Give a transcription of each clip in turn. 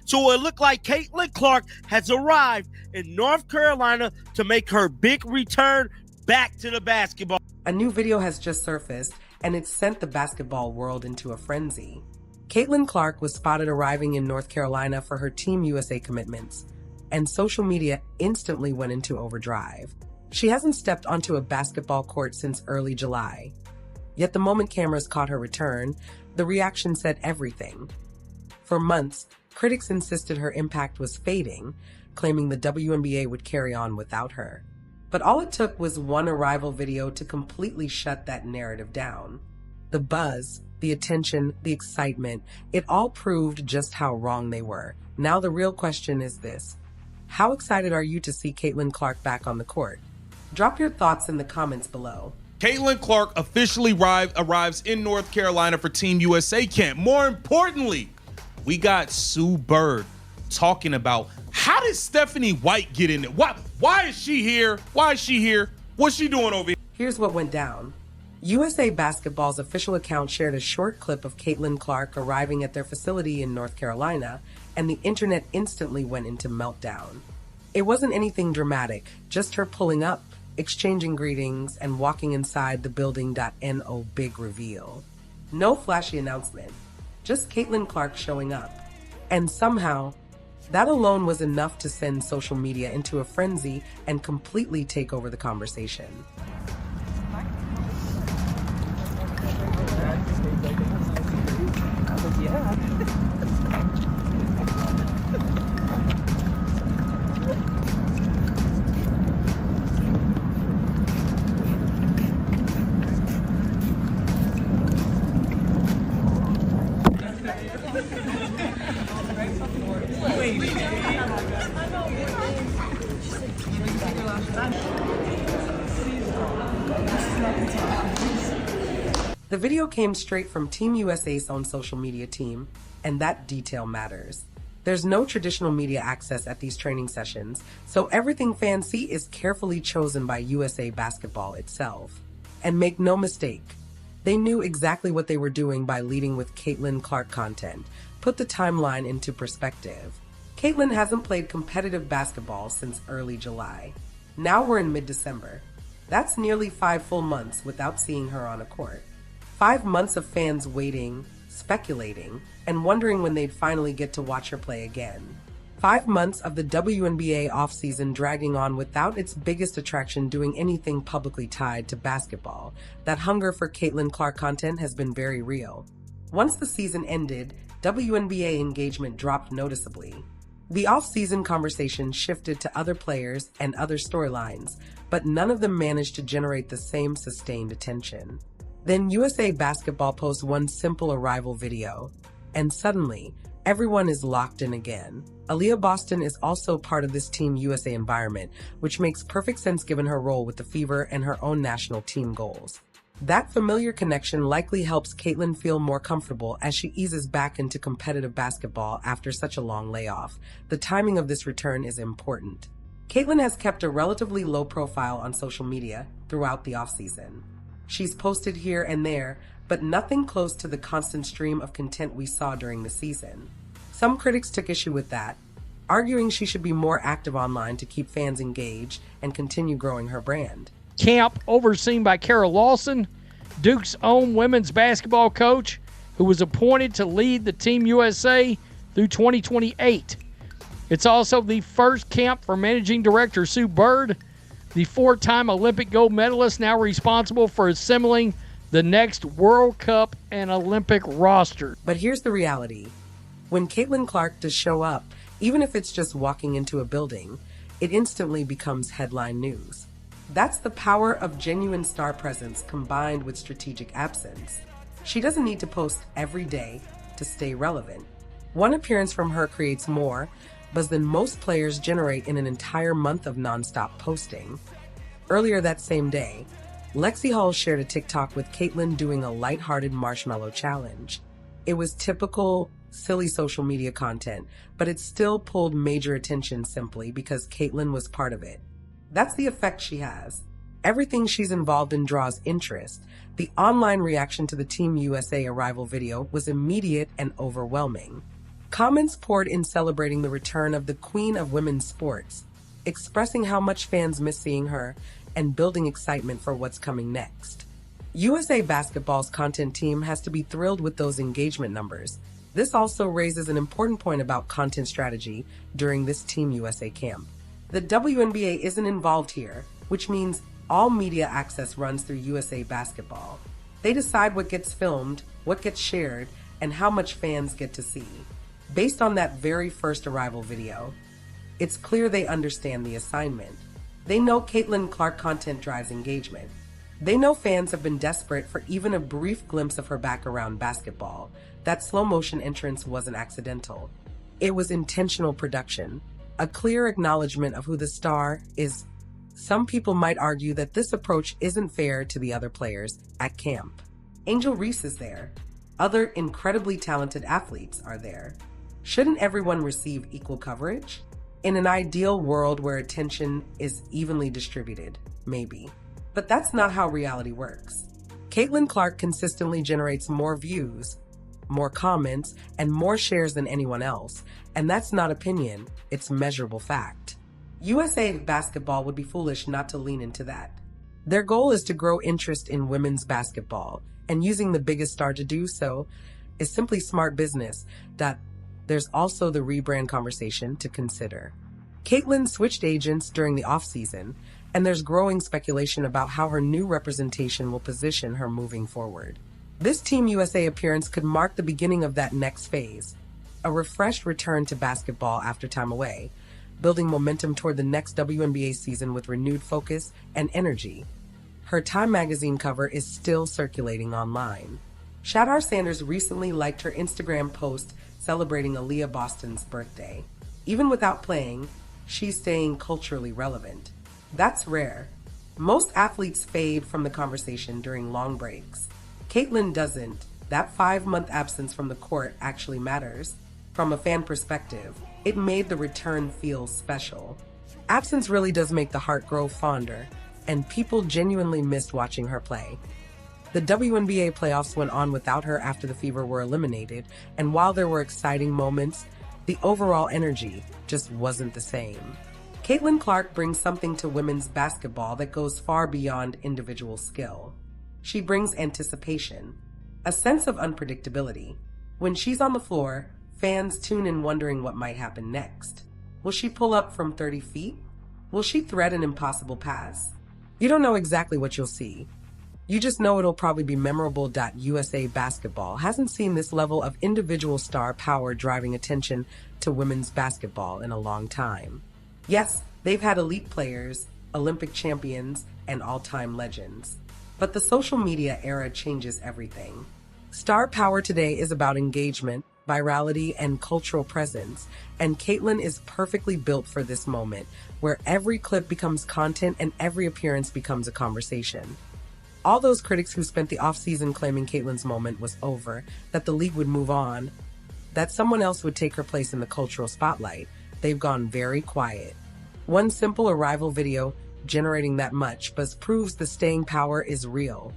So it looked like Caitlin Clark has arrived in North Carolina to make her big return back to the basketball. A new video has just surfaced, and it's sent the basketball world into a frenzy. Caitlin Clark was spotted arriving in North Carolina for her Team USA commitments, and social media instantly went into overdrive. She hasn't stepped onto a basketball court since early July. Yet the moment cameras caught her return, the reaction said everything. For months, critics insisted her impact was fading, claiming the WNBA would carry on without her. But all it took was one arrival video to completely shut that narrative down. The buzz, the attention, the excitement, it all proved just how wrong they were. Now the real question is this: how excited are you to see Caitlin Clark back on the court? Drop your thoughts in the comments below. Caitlin Clark officially arrives in North Carolina for Team USA camp. More importantly, we got Sue Bird talking about how did Stephanie White get in there? Why is she here? Why is she here? What's she doing over here? Here's what went down. USA Basketball's official account shared a short clip of Caitlin Clark arriving at their facility in North Carolina, and the internet instantly went into meltdown. It wasn't anything dramatic, just her pulling up, exchanging greetings, and walking inside the building. No big reveal. No flashy announcement, just Caitlin Clark showing up. And somehow, that alone was enough to send social media into a frenzy and completely take over the conversation. The video came straight from Team USA's own social media team, and that detail matters. There's no traditional media access at these training sessions, so everything fans see is carefully chosen by USA Basketball itself. And make no mistake, they knew exactly what they were doing by leading with Caitlin Clark content. Put the timeline into perspective. Caitlin hasn't played competitive basketball since early July. Now we're in mid-December. That's nearly 5 full months without seeing her on a court. 5 months of fans waiting, speculating, and wondering when they'd finally get to watch her play again. 5 months of the WNBA offseason dragging on without its biggest attraction doing anything publicly tied to basketball. That hunger for Caitlin Clark content has been very real. Once the season ended, WNBA engagement dropped noticeably. The offseason conversation shifted to other players and other storylines, but none of them managed to generate the same sustained attention. Then USA Basketball posts one simple arrival video, and suddenly, everyone is locked in again. Aaliyah Boston is also part of this Team USA environment, which makes perfect sense given her role with the Fever and her own national team goals. That familiar connection likely helps Caitlin feel more comfortable as she eases back into competitive basketball after such a long layoff. The timing of this return is important. Caitlin has kept a relatively low profile on social media throughout the offseason. She's posted here and there, but nothing close to the constant stream of content we saw during the season. Some critics took issue with that, arguing she should be more active online to keep fans engaged and continue growing her brand. Camp overseen by Kara Lawson, Duke's own women's basketball coach, who was appointed to lead the Team USA through 2028. It's also the first camp for managing director Sue Bird, the 4-time Olympic gold medalist now responsible for assembling the next World Cup and Olympic roster. But here's the reality. When Caitlin Clark does show up, even if it's just walking into a building, it instantly becomes headline news. That's the power of genuine star presence combined with strategic absence. She doesn't need to post every day to stay relevant. One appearance from her creates more buzz than most players generate in an entire month of nonstop posting. Earlier that same day, Lexi Hall shared a TikTok with Caitlin doing a lighthearted marshmallow challenge. It was typical, silly social media content, but it still pulled major attention simply because Caitlin was part of it. That's the effect she has. Everything she's involved in draws interest. The online reaction to the Team USA arrival video was immediate and overwhelming. Comments poured in celebrating the return of the queen of women's sports, expressing how much fans miss seeing her and building excitement for what's coming next. USA Basketball's content team has to be thrilled with those engagement numbers. This also raises an important point about content strategy during this Team USA camp. The WNBA isn't involved here, which means all media access runs through USA Basketball. They decide what gets filmed, what gets shared, and how much fans get to see. Based on that very first arrival video, it's clear they understand the assignment. They know Caitlin Clark content drives engagement. They know fans have been desperate for even a brief glimpse of her back around basketball. That slow motion entrance wasn't accidental. It was intentional production, a clear acknowledgement of who the star is. Some people might argue that this approach isn't fair to the other players at camp. Angel Reese is there. Other incredibly talented athletes are there. Shouldn't everyone receive equal coverage? In an ideal world where attention is evenly distributed, maybe. But that's not how reality works. Caitlin Clark consistently generates more views, more comments, and more shares than anyone else. And that's not opinion, it's measurable fact. USA Basketball would be foolish not to lean into that. Their goal is to grow interest in women's basketball, and using the biggest star to do so is simply smart business. There's also the rebrand conversation to consider. Caitlin switched agents during the offseason, and there's growing speculation about how her new representation will position her moving forward. This Team USA appearance could mark the beginning of that next phase, a refreshed return to basketball after time away, building momentum toward the next WNBA season with renewed focus and energy. Her Time magazine cover is still circulating online. Shadar Sanders recently liked her Instagram post celebrating Aaliyah Boston's birthday. Even without playing, she's staying culturally relevant. That's rare. Most athletes fade from the conversation during long breaks. Caitlin doesn't. That 5-month absence from the court actually matters. From a fan perspective, it made the return feel special. Absence really does make the heart grow fonder, and people genuinely missed watching her play. The WNBA playoffs went on without her after the Fever were eliminated, and while there were exciting moments, the overall energy just wasn't the same. Caitlin Clark brings something to women's basketball that goes far beyond individual skill. She brings anticipation, a sense of unpredictability. When she's on the floor, fans tune in wondering what might happen next. Will she pull up from 30 feet? Will she thread an impossible pass? You don't know exactly what you'll see. You just know it'll probably be memorable. USA Basketball hasn't seen this level of individual star power driving attention to women's basketball in a long time. Yes, they've had elite players, Olympic champions, and all-time legends. But the social media era changes everything. Star power today is about engagement, virality, and cultural presence, and Caitlin is perfectly built for this moment, where every clip becomes content and every appearance becomes a conversation. All those critics who spent the offseason claiming Caitlin's moment was over, that the league would move on, that someone else would take her place in the cultural spotlight, they've gone very quiet. One simple arrival video generating that much buzz proves the staying power is real.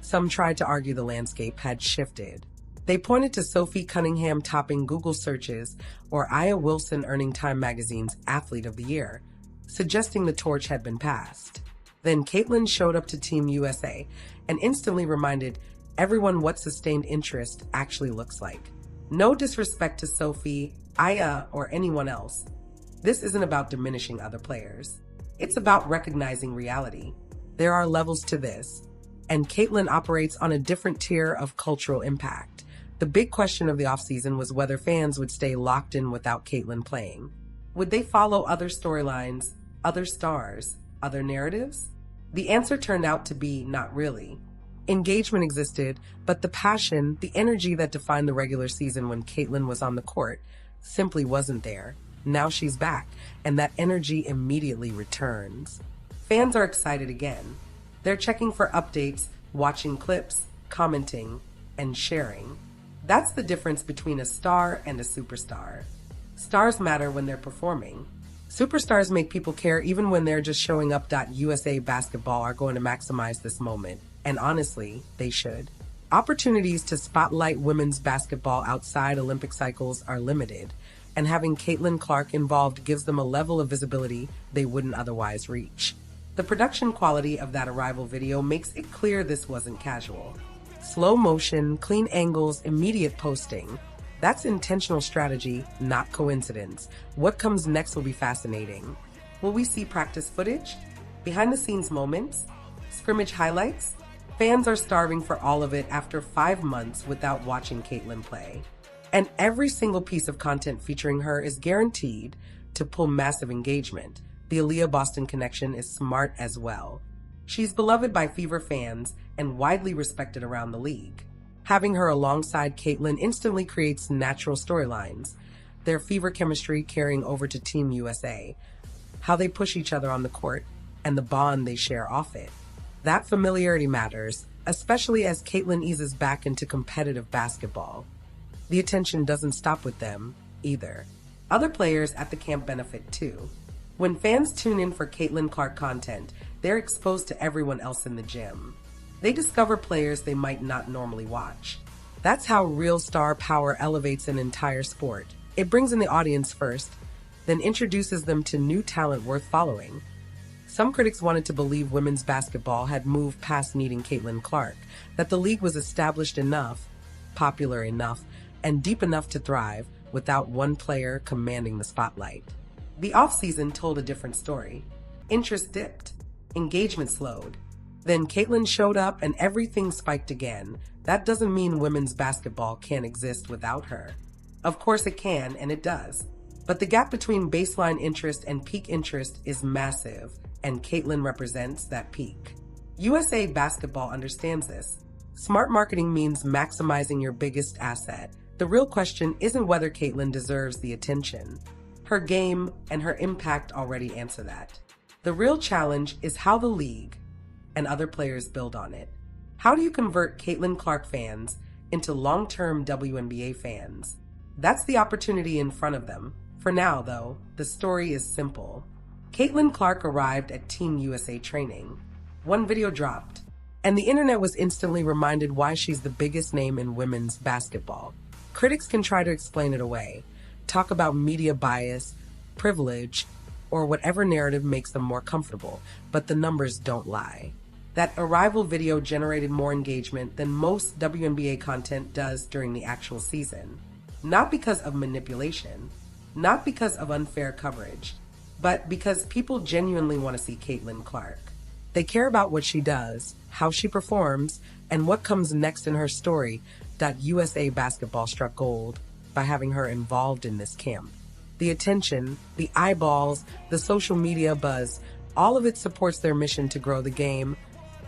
Some tried to argue the landscape had shifted. They pointed to Sophie Cunningham topping Google searches or Aya Wilson earning Time magazine's Athlete of the Year, suggesting the torch had been passed. Then Caitlin showed up to Team USA and instantly reminded everyone what sustained interest actually looks like. No disrespect to Sophie, Aya, or anyone else. This isn't about diminishing other players. It's about recognizing reality. There are levels to this, and Caitlin operates on a different tier of cultural impact. The big question of the offseason was whether fans would stay locked in without Caitlin playing. Would they follow other storylines, other stars, other narratives? The answer turned out to be not really. Engagement existed, but the passion, the energy that defined the regular season when Caitlin was on the court simply wasn't there. Now she's back, and that energy immediately returns. Fans are excited again. They're checking for updates, watching clips, commenting, and sharing. That's the difference between a star and a superstar. Stars matter when they're performing. Superstars make people care even when they're just showing up. USA Basketball are going to maximize this moment, and honestly, they should. Opportunities to spotlight women's basketball outside Olympic cycles are limited, and having Caitlin Clark involved gives them a level of visibility they wouldn't otherwise reach. The production quality of that arrival video makes it clear this wasn't casual. Slow motion, clean angles, immediate posting. That's intentional strategy, not coincidence. What comes next will be fascinating. Will we see practice footage? Behind the scenes moments? Scrimmage highlights? Fans are starving for all of it after 5 months without watching Caitlin play. And every single piece of content featuring her is guaranteed to pull massive engagement. The Aaliyah Boston connection is smart as well. She's beloved by Fever fans and widely respected around the league. Having her alongside Caitlin instantly creates natural storylines, their Fever chemistry carrying over to Team USA, how they push each other on the court, and the bond they share off it. That familiarity matters, especially as Caitlin eases back into competitive basketball. The attention doesn't stop with them, either. Other players at the camp benefit too. When fans tune in for Caitlin Clark content, they're exposed to everyone else in the gym. They discover players they might not normally watch. That's how real star power elevates an entire sport. It brings in the audience first, then introduces them to new talent worth following. Some critics wanted to believe women's basketball had moved past needing Caitlin Clark, that the league was established enough, popular enough, and deep enough to thrive without one player commanding the spotlight. The offseason told a different story. Interest dipped, engagement slowed. Then Caitlin showed up and everything spiked again. That doesn't mean women's basketball can't exist without her. Of course it can, and it does. But the gap between baseline interest and peak interest is massive, and Caitlin represents that peak. USA Basketball understands this. Smart marketing means maximizing your biggest asset. The real question isn't whether Caitlin deserves the attention. Her game and her impact already answer that. The real challenge is how the league and other players build on it. How do you convert Caitlin Clark fans into long-term WNBA fans? That's the opportunity in front of them. For now, though, the story is simple. Caitlin Clark arrived at Team USA training. One video dropped, and the internet was instantly reminded why she's the biggest name in women's basketball. Critics can try to explain it away, talk about media bias, privilege, or whatever narrative makes them more comfortable, but the numbers don't lie. That arrival video generated more engagement than most WNBA content does during the actual season. Not because of manipulation, not because of unfair coverage, but because people genuinely want to see Caitlin Clark. They care about what she does, how she performs, and what comes next in her story. USA Basketball struck gold by having her involved in this camp. The attention, the eyeballs, the social media buzz, all of it supports their mission to grow the game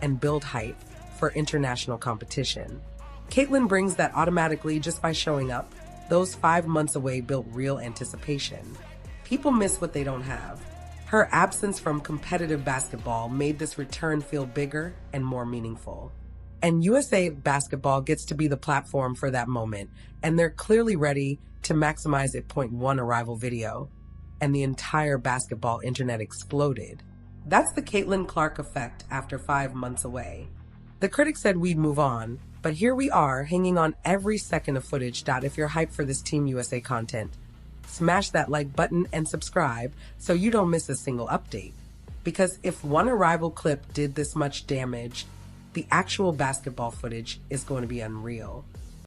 and build hype for international competition. Caitlin brings that automatically just by showing up. Those 5 months away built real anticipation. People miss what they don't have. Her absence from competitive basketball made this return feel bigger and more meaningful. And USA Basketball gets to be the platform for that moment, and they're clearly ready to maximize it. Point one arrival video, and the entire basketball internet exploded. That's the Caitlin Clark effect after 5 months away. The critics said we'd move on, but here we are, hanging on every second of footage. If you're hyped for this Team USA content, smash that like button and subscribe so you don't miss a single update. Because if one arrival clip did this much damage, the actual basketball footage is going to be unreal.